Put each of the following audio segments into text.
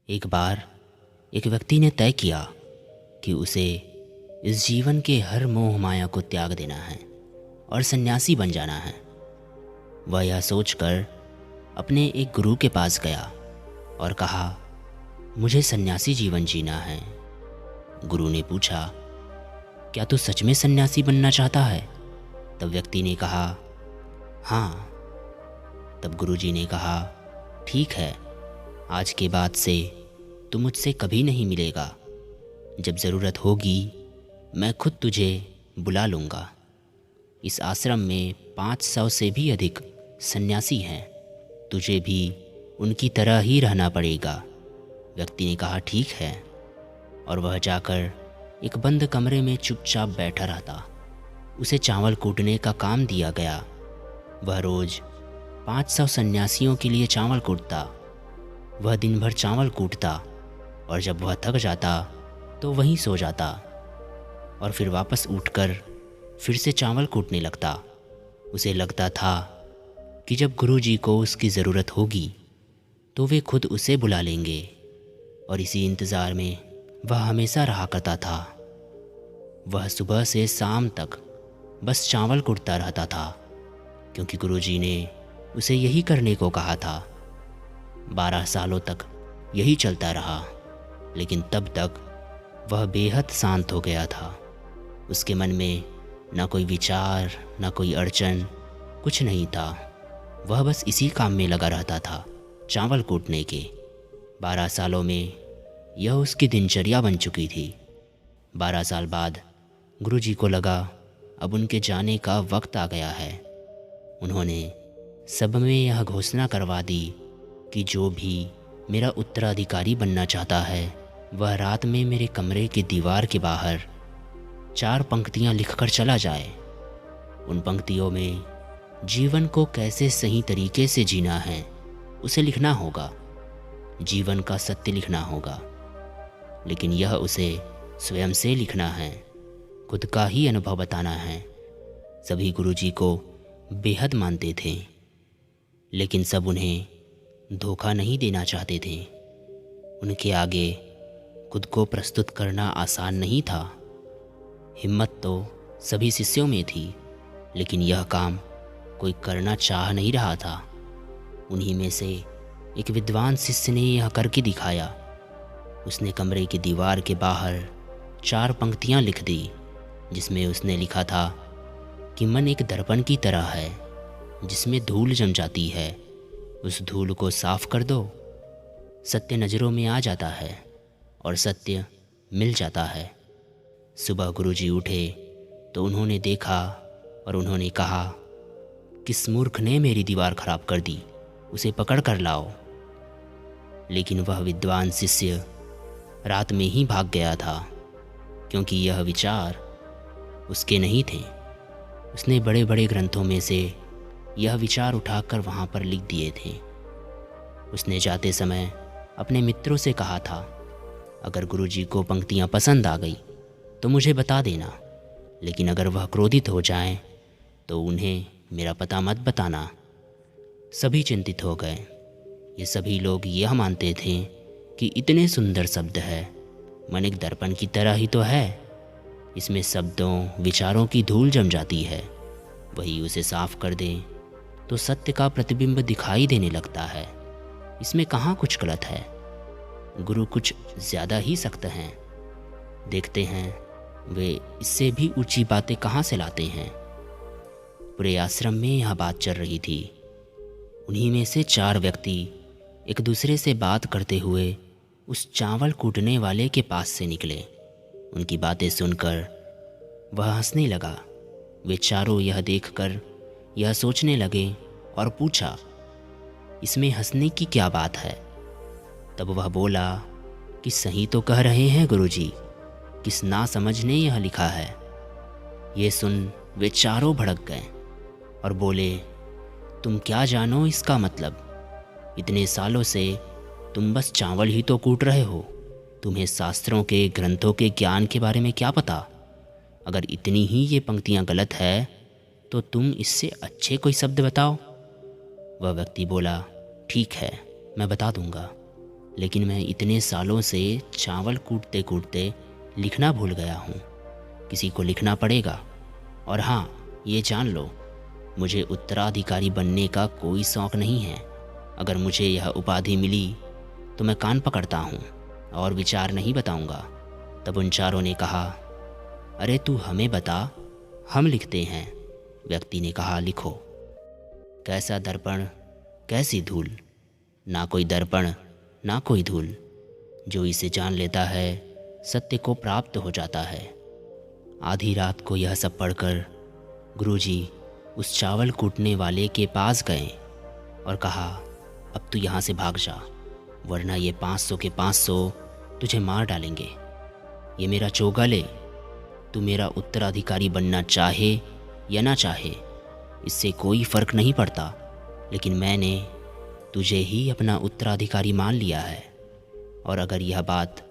एक बार एक व्यक्ति ने तय किया कि उसे इस जीवन के हर मोह माया को त्याग देना है और सन्यासी बन जाना है। वह यह सोचकर अपने एक गुरु के पास गया और कहा, मुझे सन्यासी जीवन जीना है। गुरु ने पूछा, क्या तू सच में सन्यासी बनना चाहता है? तब व्यक्ति ने कहा, हाँ। तब गुरुजी ने कहा, ठीक है, आज के बाद से तू मुझसे कभी नहीं मिलेगा। जब ज़रूरत होगी मैं खुद तुझे बुला लूँगा। इस आश्रम में 500 से भी अधिक सन्यासी हैं, तुझे भी उनकी तरह ही रहना पड़ेगा। व्यक्ति ने कहा, ठीक है, और वह जाकर एक बंद कमरे में चुपचाप बैठा रहता। उसे चावल कूटने का काम दिया गया। वह रोज़ 500 सन्यासियों के लिए चावल कूटता। वह दिन भर चावल कूटता और जब वह थक जाता तो वहीं सो जाता और फिर वापस उठकर फिर से चावल कूटने लगता। उसे लगता था कि जब गुरुजी को उसकी ज़रूरत होगी तो वे खुद उसे बुला लेंगे, और इसी इंतज़ार में वह हमेशा रहा करता था। वह सुबह से शाम तक बस चावल कूटता रहता था, क्योंकि गुरुजी ने उसे यही करने को कहा था। 12 सालों तक यही चलता रहा, लेकिन तब तक वह बेहद शांत हो गया था। उसके मन में न कोई विचार, न कोई अड़चन, कुछ नहीं था। वह बस इसी काम में लगा रहता था, चावल कूटने के। 12 सालों में यह उसकी दिनचर्या बन चुकी थी। 12 साल बाद गुरुजी को लगा अब उनके जाने का वक्त आ गया है। उन्होंने सब में यह घोषणा करवा दी कि जो भी मेरा उत्तराधिकारी बनना चाहता है वह रात में मेरे कमरे की दीवार के बाहर 4 पंक्तियां लिखकर चला जाए। उन पंक्तियों में जीवन को कैसे सही तरीके से जीना है उसे लिखना होगा, जीवन का सत्य लिखना होगा, लेकिन यह उसे स्वयं से लिखना है, खुद का ही अनुभव बताना है। सभी गुरुजी को बेहद मानते थे, लेकिन सब उन्हें धोखा नहीं देना चाहते थे। उनके आगे खुद को प्रस्तुत करना आसान नहीं था। हिम्मत तो सभी शिष्यों में थी, लेकिन यह काम कोई करना चाह नहीं रहा था। उन्हीं में से एक विद्वान शिष्य ने यह करके दिखाया। उसने कमरे की दीवार के बाहर 4 पंक्तियां लिख दी, जिसमें उसने लिखा था कि मन एक दर्पण की तरह है जिसमें धूल जम जाती है। उस धूल को साफ कर दो, सत्य नज़रों में आ जाता है और सत्य मिल जाता है। सुबह गुरुजी उठे तो उन्होंने देखा और उन्होंने कहा, किस मूर्ख ने मेरी दीवार खराब कर दी, उसे पकड़ कर लाओ। लेकिन वह विद्वान शिष्य रात में ही भाग गया था, क्योंकि यह विचार उसके नहीं थे। उसने बड़े बड़े ग्रंथों में से यह विचार उठाकर वहाँ पर लिख दिए थे। उसने जाते समय अपने मित्रों से कहा था, अगर गुरुजी को पंक्तियाँ पसंद आ गई तो मुझे बता देना, लेकिन अगर वह क्रोधित हो जाएं तो उन्हें मेरा पता मत बताना। सभी चिंतित हो गए। ये सभी लोग यह मानते थे कि इतने सुंदर शब्द है, मन एक दर्पण की तरह ही तो है, इसमें शब्दों विचारों की धूल जम जाती है, वही उसे साफ कर दें तो सत्य का प्रतिबिंब दिखाई देने लगता है। इसमें कहाँ कुछ गलत है। गुरु कुछ ज़्यादा ही सख्त हैं। देखते हैं वे इससे भी ऊंची बातें कहाँ से लाते हैं। पूरे आश्रम में यह बात चल रही थी। उन्हीं में से 4 व्यक्ति एक दूसरे से बात करते हुए उस चावल कूटने वाले के पास से निकले। उनकी बातें सुनकर वह हंसने लगा। वे चारों यह देखकर यह सोचने लगे और पूछा, इसमें हंसने की क्या बात है? तब वह बोला कि सही तो कह रहे हैं गुरुजी, किस नासमझ ने यह लिखा है। ये सुन वे चारों भड़क गए और बोले, तुम क्या जानो इसका मतलब? इतने सालों से तुम बस चावल ही तो कूट रहे हो, तुम्हें शास्त्रों के ग्रंथों के ज्ञान के बारे में क्या पता? अगर इतनी ही ये पंक्तियाँ गलत है तो तुम इससे अच्छे कोई शब्द बताओ। वह व्यक्ति बोला, ठीक है, मैं बता दूंगा। लेकिन मैं इतने सालों से चावल कूटते कूटते लिखना भूल गया हूँ। किसी को लिखना पड़ेगा। और हाँ, ये जान लो, मुझे उत्तराधिकारी बनने का कोई शौक़ नहीं है। अगर मुझे यह उपाधि मिली तो मैं कान पकड़ता हूँ और विचार नहीं बताऊँगा। तब उन चारों ने कहा, अरे तू हमें बता, हम लिखते हैं। व्यक्ति ने कहा, लिखो। कैसा दर्पण, कैसी धूल, ना कोई दर्पण ना कोई धूल, जो इसे जान लेता है सत्य को प्राप्त हो जाता है। आधी रात को यह सब पढ़कर गुरुजी उस चावल कूटने वाले के पास गए और कहा, अब तू यहाँ से भाग जा, वरना ये 500 के 500 तुझे मार डालेंगे। ये मेरा चोगा ले, तू मेरा उत्तराधिकारी बनना चाहे या ना चाहे, इससे कोई फ़र्क नहीं पड़ता, लेकिन मैंने तुझे ही अपना उत्तराधिकारी मान लिया है। और अगर यह बात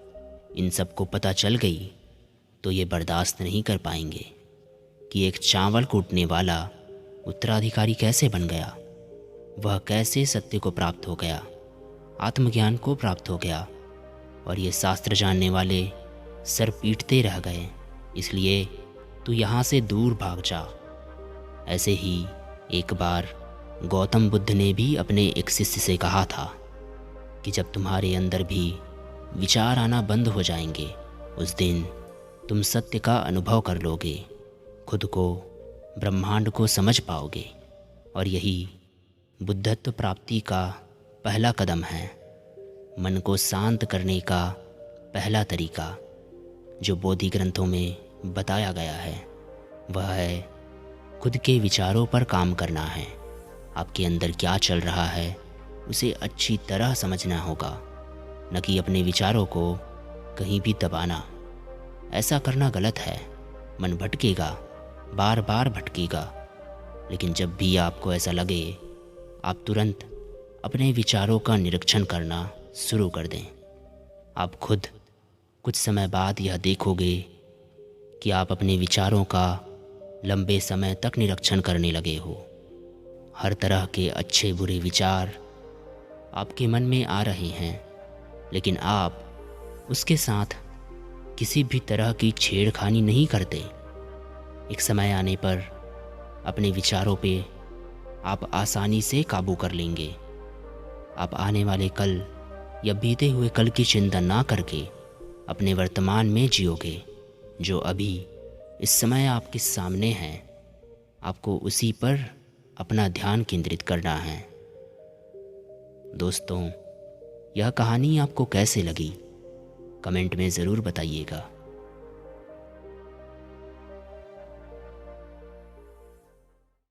इन सबको पता चल गई तो ये बर्दाश्त नहीं कर पाएंगे कि एक चावल कूटने वाला उत्तराधिकारी कैसे बन गया। वह कैसे सत्य को प्राप्त हो गया, आत्मज्ञान को प्राप्त हो गया, और ये शास्त्र जानने वाले सर पीटते रह गए। इसलिए तू यहाँ से दूर भाग जा। ऐसे ही एक बार गौतम बुद्ध ने भी अपने एक शिष्य से कहा था कि जब तुम्हारे अंदर भी विचार आना बंद हो जाएंगे, उस दिन तुम सत्य का अनुभव कर लोगे, खुद को, ब्रह्मांड को समझ पाओगे। और यही बुद्धत्व प्राप्ति का पहला कदम है। मन को शांत करने का पहला तरीका जो बोधि ग्रंथों में बताया गया है वह है खुद के विचारों पर काम करना है। आपके अंदर क्या चल रहा है उसे अच्छी तरह समझना होगा, न कि अपने विचारों को कहीं भी दबाना। ऐसा करना गलत है। मन भटकेगा, बार बार भटकेगा, लेकिन जब भी आपको ऐसा लगे आप तुरंत अपने विचारों का निरीक्षण करना शुरू कर दें। आप खुद कुछ समय बाद यह देखोगे कि आप अपने विचारों का लंबे समय तक निरीक्षण करने लगे हो। हर तरह के अच्छे बुरे विचार आपके मन में आ रहे हैं, लेकिन आप उसके साथ किसी भी तरह की छेड़खानी नहीं करते। एक समय आने पर अपने विचारों पे आप आसानी से काबू कर लेंगे। आप आने वाले कल या बीते हुए कल की चिंता ना करके अपने वर्तमान में जियोगे। जो अभी इस समय आपके सामने है, आपको उसी पर अपना ध्यान केंद्रित करना है। दोस्तों, यह कहानी आपको कैसे लगी कमेंट में ज़रूर बताइएगा।